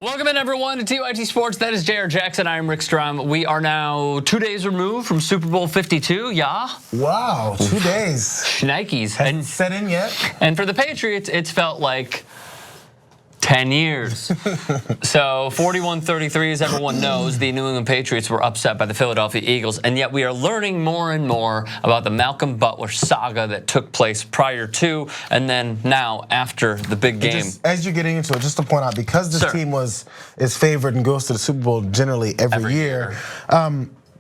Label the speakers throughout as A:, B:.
A: Welcome in, everyone, to TYT Sports. That is Jayar Jackson. I am Rick Strom. We are now 2 days removed from Super Bowl 52. Yeah.
B: Wow, 2 days.
A: Shnikes.
B: Hasn't set in yet.
A: And for the Patriots, it's felt like 10 years. So 41-33, as everyone knows, the New England Patriots were upset by the Philadelphia Eagles, and yet we are learning more and more about the Malcolm Butler saga that took place prior to and then now after the big game.
B: As you're getting into it, just to point out, because this team is favored and goes to the Super Bowl generally every year.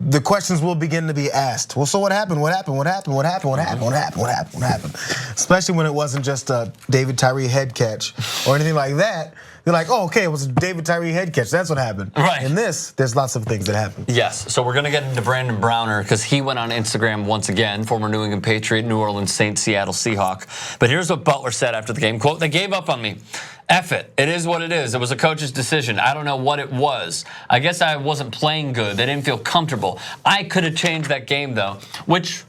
B: The questions will begin to be asked. Well, so what happened? What happened? What happened? What happened? What happened? What happened? What happened? What happened? Especially when it wasn't just a David Tyree head catch or anything like that. They're like, oh, okay, it was a David Tyree head catch. That's what happened.
A: Right.
B: In this, there's lots of things that happen.
A: Yes. So we're going to get into Brandon Browner because he went on Instagram once again, former New England Patriot, New Orleans Saints, Seattle Seahawk. But here's what Butler said after the game. Quote, "They gave up on me. F it. It is what it is. It was a coach's decision. I don't know what it was. I guess I wasn't playing good. They didn't feel comfortable. I could have changed that game, though," which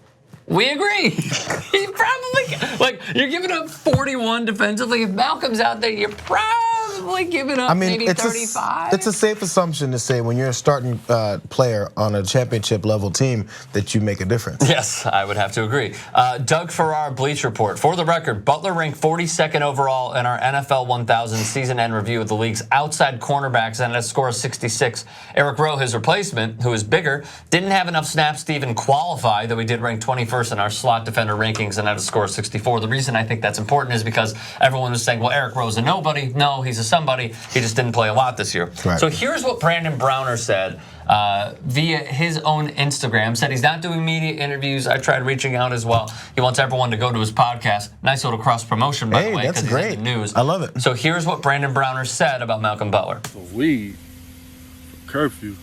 A: we agree. He probably, like, you're giving up 41 defensively. If Malcolm's out there, you're probably giving up maybe 35.
B: It's a safe assumption to say when you're a starting player on a championship level team that you make a difference.
A: Yes, I would have to agree. Doug Farrar, Bleach Report. For the record, Butler ranked 42nd overall in our NFL 1000 season end review of the league's outside cornerbacks and had a score of 66. Eric Rowe, his replacement, who is bigger, didn't have enough snaps to even qualify, though he did rank 21st in our slot defender rankings and had a score of 64. The reason I think that's important is because everyone was saying, well, Eric Rowe's a nobody. No, he's a somebody. He just didn't play a lot this year.
B: Right.
A: So here's what Brandon Browner said via his own Instagram. Said he's not doing media interviews. I tried reaching out as well. He wants everyone to go to his podcast. Nice little cross promotion, by the way,
B: that's great.
A: He's in the news.
B: I love it.
A: So here's what Brandon Browner said about Malcolm Butler.
C: Weed, curfew,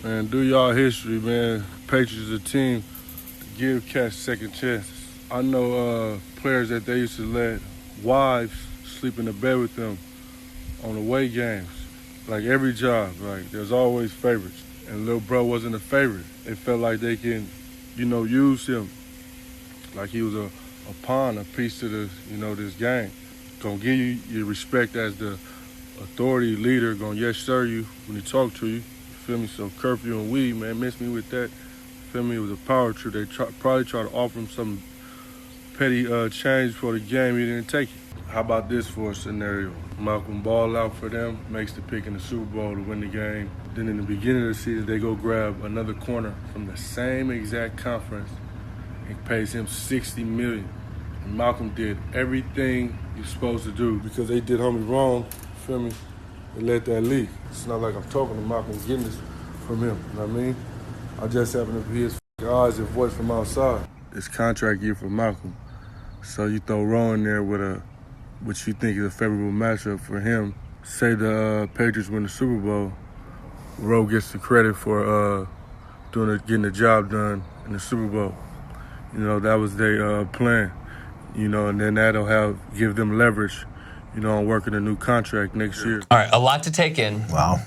C: man, do y'all history, man. Patriots a team to give cats second chances. I know players that they used to let wives sleep in the bed with them on away games. Like every job, like there's always favorites. And little bro wasn't a favorite. They felt like they can, use him like he was a pawn, a piece to this game. Gonna give you your respect as the authority leader. Gonna yes sir you when he talk to you. You feel me? So curfew and weed, man, miss me with that. You feel me? It was a power trip. They probably tried to offer him some petty change for the game. He didn't take it. How about this for a scenario? Malcolm ball out for them, makes the pick in the Super Bowl to win the game. Then in the beginning of the season, they go grab another corner from the same exact conference and pays him $60 million. And Malcolm did everything you're supposed to do because they did homie wrong, feel me? They let that leak. It's not like I'm talking to Malcolm getting this from him, you know what I mean? I just happen to be his eyes and voice from outside. It's contract year for Malcolm. So you throw Rowe in there with which you think is a favorable matchup for him. Say the Patriots win the Super Bowl, Rowe gets the credit for getting the job done in the Super Bowl. That was their plan. And then that'll give them leverage, on working a new contract next year.
A: All right, a lot to take in.
B: Wow.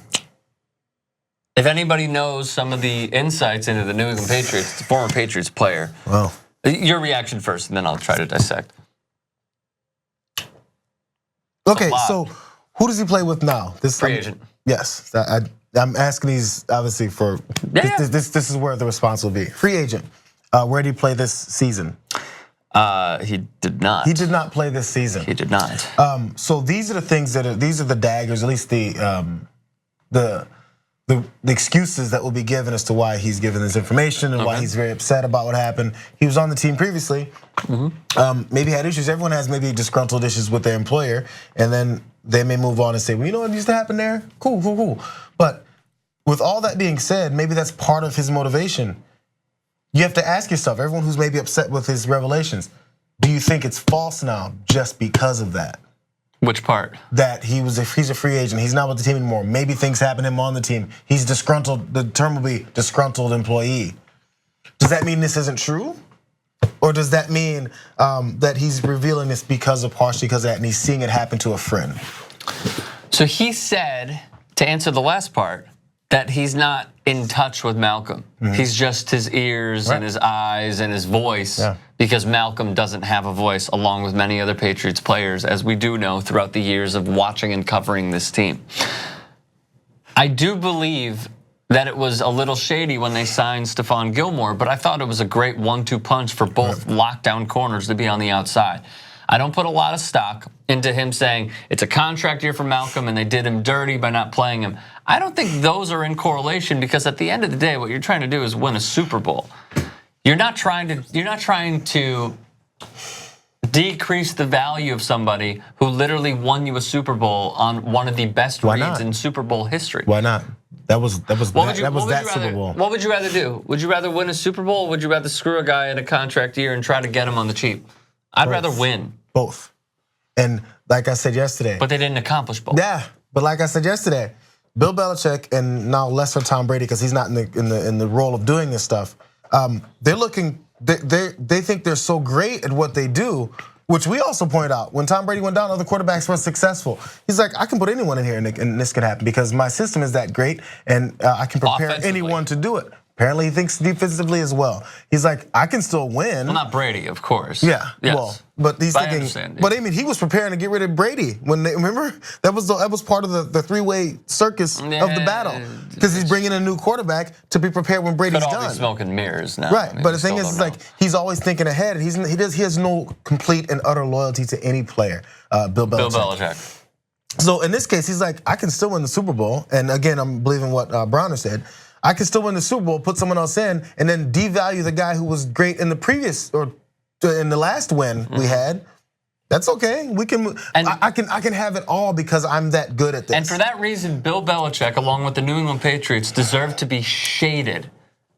A: If anybody knows some of the insights into the New England Patriots, it's a former Patriots player.
B: Well,
A: your reaction first, and then I'll try to dissect.
B: Okay, so who does he play with now?
A: Free agent.
B: Yes, I'm asking these obviously for this is where the response will be. Free agent. Where did he play this season?
A: He did not.
B: He did not play this season.
A: He did not.
B: So these are the things these are the daggers, at least the excuses that will be given as to why he's given this information and why he's very upset about what happened. He was on the team previously. Maybe had issues. Everyone has maybe disgruntled issues with their employer, and then they may move on and say, well, you know what used to happen there? Cool. But with all that being said, maybe that's part of his motivation. You have to ask yourself, everyone who's maybe upset with his revelations, do you think it's false now just because of that?
A: Which part?
B: That he's a free agent. He's not with the team anymore. Maybe things happen to him on the team. He's disgruntled. The term will be disgruntled employee. Does that mean this isn't true? Or does that mean that he's revealing this partially because of that and he's seeing it happen to a friend?
A: So he said, to answer the last part, that he's not in touch with Malcolm. He's just his ears and his eyes and his voice because Malcolm doesn't have a voice, along with many other Patriots players, as we do know throughout the years of watching and covering this team. I do believe that it was a little shady when they signed Stephon Gilmore, but I thought it was a great 1-2 punch for both lockdown corners to be on the outside. I don't put a lot of stock into him saying it's a contract year for Malcolm and they did him dirty by not playing him. I don't think those are in correlation, because at the end of the day, what you're trying to do is win a Super Bowl. You're not trying to decrease the value of somebody who literally won you a Super Bowl on one of the best reads in Super Bowl history.
B: Why not? That was that Super Bowl.
A: What would you rather do? Would you rather win a Super Bowl, or would you rather screw a guy in a contract year and try to get him on the cheap? I'd rather win. Both.
B: And like I said yesterday.
A: But they didn't accomplish both.
B: Yeah, but like I said yesterday, Bill Belichick, and now less for Tom Brady because he's not in the role of doing this stuff. They're looking. They think they're so great at what they do, which we also point out. When Tom Brady went down, other quarterbacks were successful. He's like, I can put anyone in here and this can happen because my system is that great and I can prepare anyone to do it. Apparently, he thinks defensively as well. He's like, I can still win.
A: Well, not Brady, of course.
B: Yeah,
A: yes.
B: Well, but he's thinking. But I mean, he was preparing to get rid of Brady when they remember that was part of the three-way circus of the battle, because he's bringing a new quarterback to be prepared when Brady's done.
A: Could all be smoke and mirrors now.
B: Right, but the thing is, like, he's always thinking ahead. He has no complete and utter loyalty to any player. Bill Belichick. So in this case, he's like, I can still win the Super Bowl, and again, I'm believing what Browner said. I can still win the Super Bowl, put someone else in, and then devalue the guy who was great in the previous or in the last win we had. That's okay. We can. I can have it all because I'm that good at this.
A: And for that reason, Bill Belichick, along with the New England Patriots, deserve to be shaded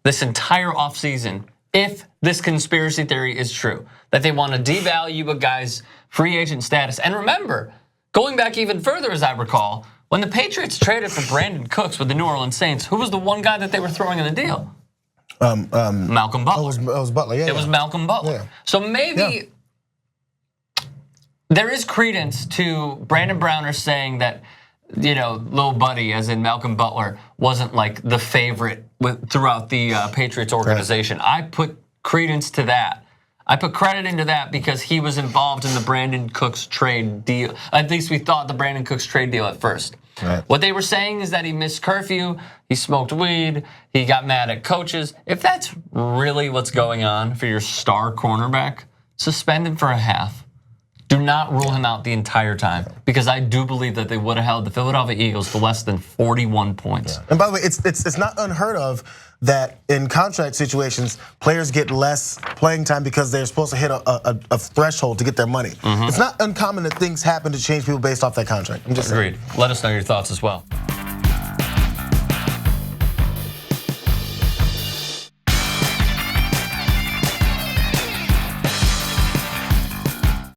A: this entire offseason if this conspiracy theory is true, that they want to devalue a guy's free agent status. And remember, going back even further, as I recall, when the Patriots traded for Brandon Cooks with the New Orleans Saints, who was the one guy that they were throwing in the deal? Malcolm Butler.
B: It was Butler, yeah.
A: It was Malcolm Butler.
B: Yeah.
A: So maybe there is credence to Brandon Browner saying that, little buddy, as in Malcolm Butler, wasn't like the favorite throughout the Patriots organization. Right. I put credence to that. I put credit into that because he was involved in the Brandon Cooks trade deal. At least we thought the Brandon Cooks trade deal at first. Right. What they were saying is that he missed curfew, he smoked weed, he got mad at coaches. If that's really what's going on for your star cornerback, suspend him for a half. Do not rule him out the entire time, because I do believe that they would have held the Philadelphia Eagles to less than 41 points.
B: Yeah. And by the way, it's not unheard of that in contract situations, players get less playing time because they're supposed to hit a threshold to get their money. It's not uncommon that things happen to change people based off that contract. I'm just
A: agreed. Let us know your thoughts as well.